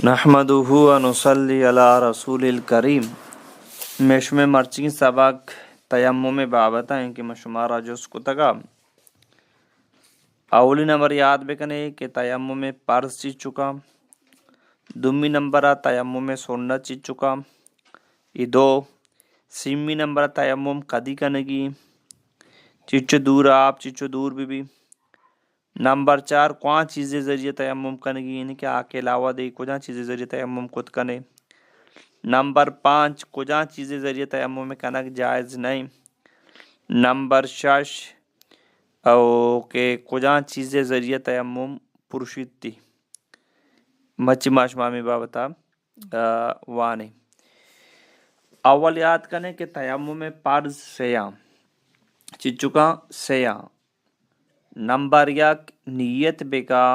نحمده ونصلي على رسول الکریم. میں مرچی سبق تیمم بابت ہیں کہ مشمارا جس کو تگا اولی نمبر یاد بکنے کہ تیمم فرض چیز چکا، دومی نمبر تیمم سنت چیز چکا، یہ دو سیمی نمبر تیمم قدی کنگی چچ دور آپ چچ دور بھی نمبر 4 کون چیزیں ذریعے تیمم کنگی یعنی کہ آگ کے علاوہ دے کجا چیزیں ذریعے تیمم کت کنے. نمبر 5 کجا چیزیں ذریعے تیمم کنک جائز نہیں. نمبر 6 او کہ کجا چیزیں ذریعے تیمم پرشید تھی مچ ماشمامی بابتا وانے. اول یاد کنے کہ تیمم فرض سیاں چچکا سیاں. نمبر 1 نیت بکا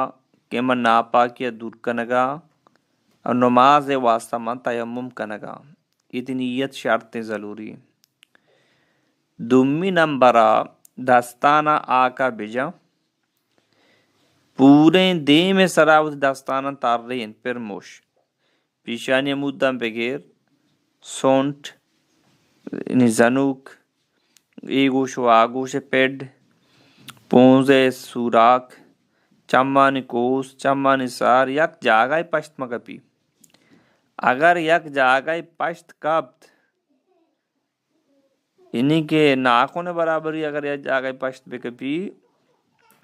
کہ من ناپاکی دور کنگا اور نماز واسطہ من تیمم کنگا، یہ نیت شرط ضروری. دومی نمبر دستانہ آکا بجا پورے دے میں سراوت دستانہ تارین پر موش پیشانی مدام بغیر سونٹ یعنی زنوک ایگوش و آگوش پیڈ پونزے سوراخ چمانی کوس چمانی سار یک جاگائی پشت مگپی. اگر یک جاگائی پشت کبت یعنی کہ ناخن برابری اگر یک جاگائی پشت بکپی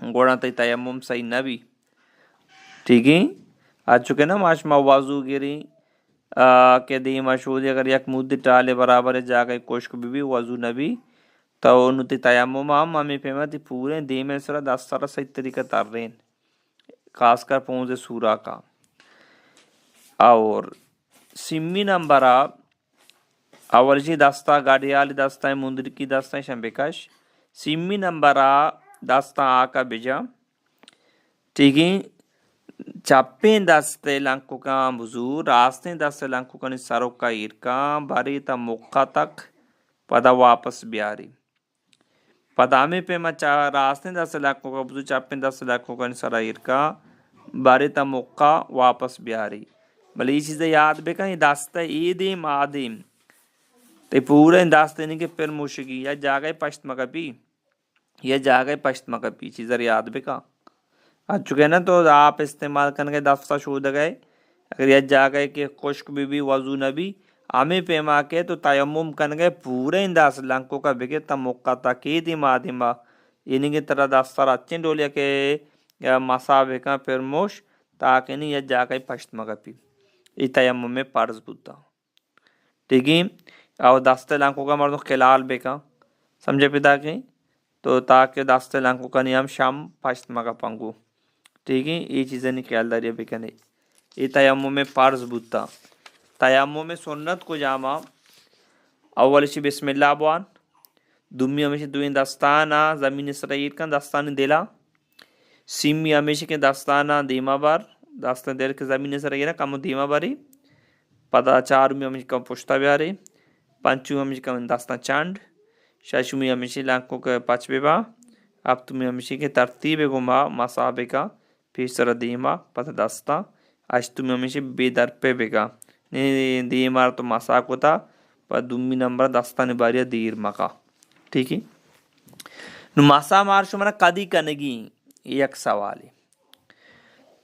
گوڑا تی تیمم صحیح نبی. ٹھیک ہے آج چکے نا ماشما وضو گیری کہ دیما شودی اگر یک مدی ٹالے برابر جاگائی کوشک بھی وضو نبی تو انہوں تی تیمم ہمیں پیما تی پورے دیمے سرا دست سرا صحیح طریقہ تر رہن خاص کر پونزے سورا کا. اور سیمی نمبر اول جی دستا گاڑیالی دستا مندر کی دستا شنبکش. سیمی نمبر دستا آکا بجا ٹھیک ہے چپیں دستے لنکو کا بزور راستیں دستے لنکو کا سرو کا ایرکا باری تا مقا تک پدا واپس بیاری. پدا ہمیں پیما راستیں دستے لنکو کا بزور چپیں دستے لنکو کا سرا ایرکا باری تا مقا واپس بیاری. بلے یہ چیزیں یاد بکا یہ دستا ایدیم آدیم تے پورے دستے نہیں کہ پھر موشگی یا جاگئے پشت مگا پی یا جاگئے پشت مگا پی چیزیں یاد بکا آج چکے نا. تو آپ استعمال کرنے دفتہ شود گئے اگر یہ جاگئے کہ خشک بھی وضو نبی ہمیں پیما کے تو تیمم کرنے پورے انداز لنکوں کا بگے تا موقع تک ایدیم آدیم یعنی کہ طرح دستہ رچیں ڈولیا کہ مسابے کا پھر موش تاکہ نہیں یہ جاگئے پشت مگا پی یہ تیمم میں فرض بوتا. ٹھیک ہے اور دستے لنکوں کا مردوں خلال بکا سمجھے پیدا کہ تو تاکہ دستے لنکوں کا نیام شام پشت مگا پنگو. ٹھیک ہے یہ چیزیں نہیں خیال داری بکنے یہ تیمم میں فرض بوتا. تیمم میں سنت کو جاما اول شی بسم اللہ بوان دومی ہمیشہ دوین دستانا زمین اسرائیل کا دستان دیلا سیمی ہمیشہ کے دستانا دیما بار دستان دیر کے زمین اسرائیل کم دیما باری پدا چارمی ہمیشہ کم پشتا بیاری پنچو ہمیشہ کم دستان چانڈ ششمی ہمیشہ لانکوں کے پچ بیبا اب تمہیں ہمیشہ کے ترتیب گما مسابے کا پیسر دیما پتا دستا اشتمی ہمیشہ بے در پہ بگا دیما تو مسا کو تا پر دومی نمبر دستان باریا دیر مکا. ٹھیک ہے نو مسا مارشو منا قدی کنگی یک سوالی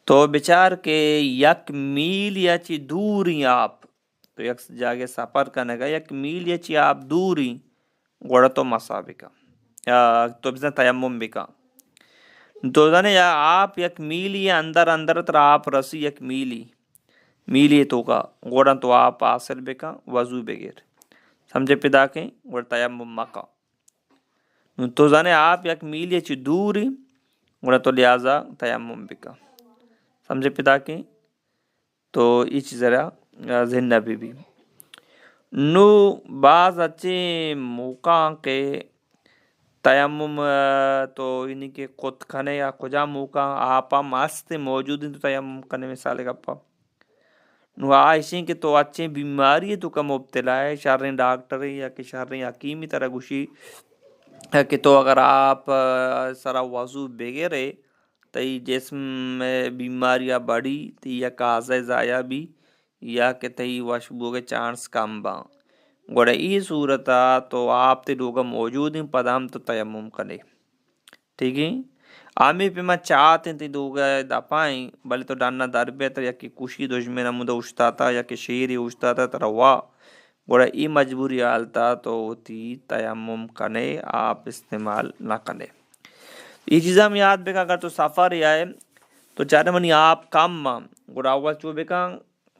تو بچار کے یک میل یا چی دوری آپ تو یک جاگے سفر کنگا یک میل یا چی آپ دوری گوڑا تو مسا بکا تو بزن تیمم بکا تو زنے یا آپ یک میلی اندر اندر تر آپ رسی یک میلی تو کا گوڑا تو آپ آسل بکا وضو بغیر سمجھے پیدا کے گوڑا تیمم مکا. تو زنے آپ یک میلی چی دوری گوڑا تو لہذا تیمم بکا سمجھے پیدا کے تو یہ چیز ذہن نبی بھی. نو بعض اچھے موقع کے تیمم تو یعنی کہ خود کھنے یا کجا موقع آپا مست موجود ہیں تو تیمم کرنے مثال گپا نو آئیشیں کہ تو اچھے بیماری تو کا مبتلا ہے شرح ڈاکٹر یا کہ شرح حکیمی طرح گوشی کہ تو اگر آپ سرا وضو بغیر تئی جسم میں بیماریاں بڑھی تی یا قاضہ ضائع بھی یا کہ تئی وشبو کے چانس کم با گوڑا ای صورتا تو آپ تے لوگا موجود ہیں پدا ہم تو تیمم کنے ٹھیک ہے آمی پہ میں چاہتے ہیں تی لوگا دا پائیں بلے تو ڈاننا در بیتر یا کہ کشی دجمے نمودہ اشتاتا یا کہ شیری اشتاتا تروا گوڑا ای مجبوری آلتا تو تی تیمم کنے آپ استعمال نہ کنے یہ چیزاں ہم یاد بکا اگر تو سفر آئے تو چاہتے منی آپ کم ماں گوڑا اول چو بکا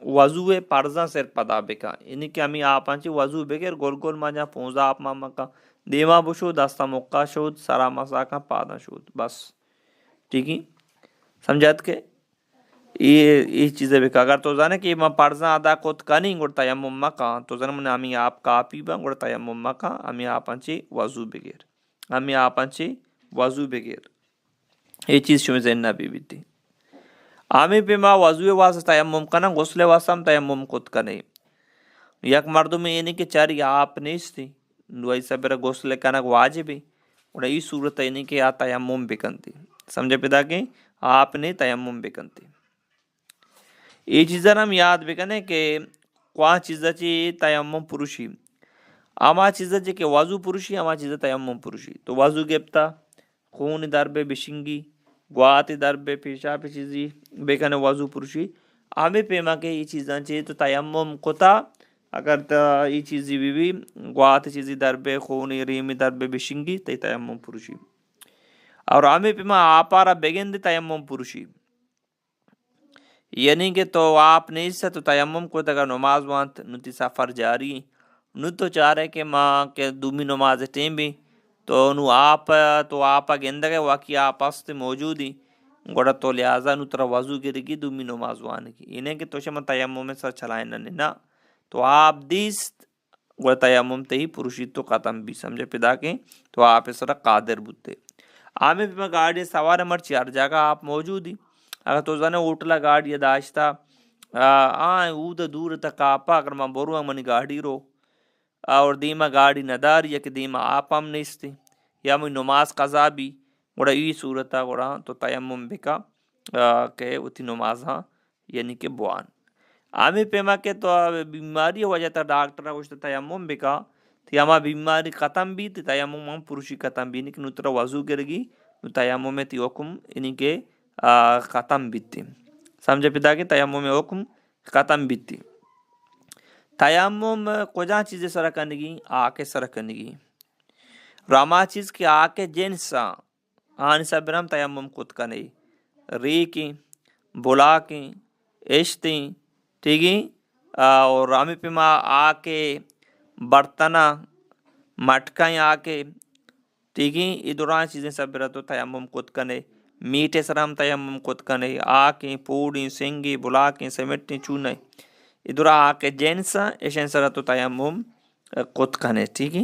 وضو پرزاں سر پدا بکا یعنی کہ ہمیں آپ آنچے وضو بکر گول گول ماں جا پونزا آپ ماں مکا دیما بشو دستا مکہ شود سرا مسا کا پادا شود بس ٹھیک ہے سمجھات کے یہ چیزیں بکا اگر تو جانے کہ ماں پرزاں ادا کت کنی گوڑ تیمم مکا تو جانے من ہمیں آپ کافی با گوڑ تیمم مکا ہمیں آپ آنچے وضو بگر ہمیں آپ آنچے وضو بگر یہ چیز شمی ذہن بھی بیتی آمی پہ ما وضو واسطہ تیمم کنا غسل واسطہ ہم تیمم کت کنے یک مردوں میں یہ نہیں کہ چاری آپ نیستی نوائی سبرا غسل کنا واجبی اور یہ صورت ہے نہیں کہ آ تیمم بکنتی سمجھے پیدا کہ آپ نے تیمم بکنتی یہ چیزیں ہم یاد بکنے کہ کوئی چیزیں چی تیمم پروشی اما چیزیں چی کہ وضو پروشی اما چیزیں تیمم پروشی تو وضو گپتا خون دربے بشنگی گواتی دربے پیشاب چیزی بکنے وضو پروشی آمی پیما کے یہ چیزیں چی تو تیمم کتا اگر تا یہ چیزی بھی گواتی چیزی دربے خونی ریمی دربے بشنگی تی تیمم پروشی اور آمی پیما آپارا بگن دی تیمم پروشی یعنی کہ تو آپ نہیں سے تو تیمم کو اگر نماز وانت نتی سفر جاری نو تو چاہ رہے کہ ماں کہ دومی نماز ٹیم بھی تو نو آپ گندگے واقعی آپ است موجود ہی گوڑا تو لہذا نو ترا وضو گرگی دومی نماز وان کی انہیں کہ تو شما تیمم میں سر چلائیں نہ تو آپ دیست گوڑا تیمم تے ہی پروشی تو ختم بھی سمجھے پیدا کے تو آپ اس طرح قادر بودتے آمی بھی میں گاڑی سوار مرچی ہر جگہ آپ موجود ہی اگر تو زنے اوٹلا گاڑی داشتا او دا دور تک آپا اگر میں برو منی گاڑی رو اور دیما گاڑی نداری یا کہ دیما آپ ہم نیستی یا میں نماز قضا بھی گوڑا ای صورتا گوڑا تو تیمم بکا کہ اتی نماز ہاں یعنی کہ بوان آمی پیما کے تو بیماری ہو جاتا ڈاکٹر ہوشتا تیمم بکا تو ہما بیماری ختم بھی تی تیمم ہم پروشی ختم بھی نہیں کہ نترا وضو گرگی نو تیمم میں تی حکم یعنی کہ ختم بیتی سمجھے پیدا کہ تیمم میں حکم ختم بیتی تیمم کجا چیزیں سرا کنگی آکے سرا کنگی راما چیز کی آکے جنسا آنی سبرم تیمم کت کنے ریکی بلاکی اشتی ٹھیکی اور رامی پیما آکے برتنا مٹکائیں آکے ٹھیکی ادھران چیزیں سبرا تو تیمم کت کنے میٹھے سرام تیمم کت کنے آکیں پوڑیں سنگی بلاکیں سمیٹیں چونے ادھر آکے جنسا ایشن سرا تو تیمم کت کنے ٹھیک ہے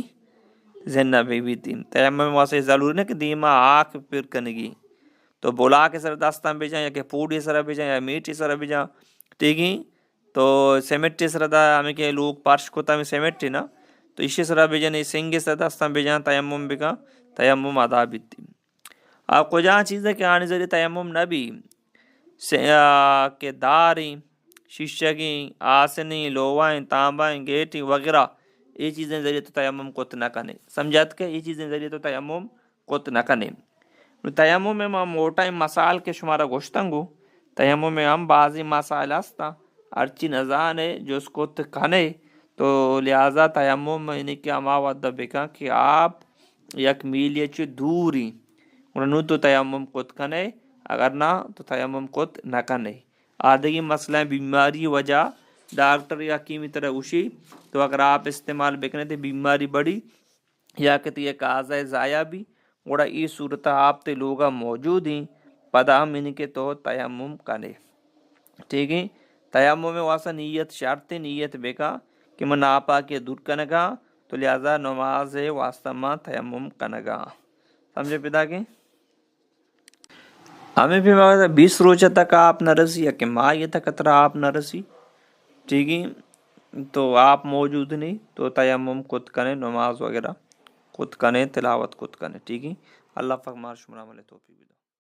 زنہ بھی تین تیمم واسے ضرور نہیں کہ دیما آکھ پھر کنگی تو بلا کے سر داستان بجائیں یا کہ پوڑی سر بجائیں یا میٹھی سر بجائیں ٹھیک ہے تو سیمٹی سر دا ہمیں کہ لوگ پارش کو تا ہمیں سیمٹی نا تو اسی سر بجائیں سنگی سر داستان بجائیں تیمم بکا تیمم ادا بیتی آپ کو جہاں چیز ہے کہ آنے ذریعے تیمم نبی کہ داری شیشگیں آسنی لوائیں تانبائیں گیٹیں وغیرہ یہ چیزیں ذریعے تو تیمم کت نہ کنے سمجھات کے یہ چیزیں ذریعے تو تیمم کت نہ کنے تیمم میں موٹا مسائل کے شمارا گوشتنگو تیمم میں ہم بعضی مسائل ہستا ارچی نزان ہے جو اس کو کنے تو لہذا تیمم یعنی کہ ہما ودہ بکا کہ آپ یک میلی چی دوری انہوں تو تیمم کت کنے اگر نہ تو تیمم کت نہ کنے آدھگی مسئلہ بیماری وجہ ڈاکٹر یا کیمی طرح اوشی تو اگر آپ استعمال بکنے تے بیماری بڑی یا کہ یہ قاضہ ضائع بھی گوڑا ای صورت آپ تے لوگا موجود ہیں پدا ہم ان کے تو تیمم کنے ٹھیک ہے تیمم میں واسا نیت شرط نیت بکا کہ من آپا کے دور کنگا تو لہذا نماز واسطہ میں تیمم کنگا سمجھے پیدا کے ہمیں بھی 20 روزہ تک آپ نہ رسی یا کہ ماہ یہ تک اترا آپ نہ رسی ٹھیک ہے تو آپ موجود نہیں تو تیمم کت کنے نماز وغیرہ کت کنے تلاوت کت کنے ٹھیک ہے اللہ پاک مار شمرا ملے توفیق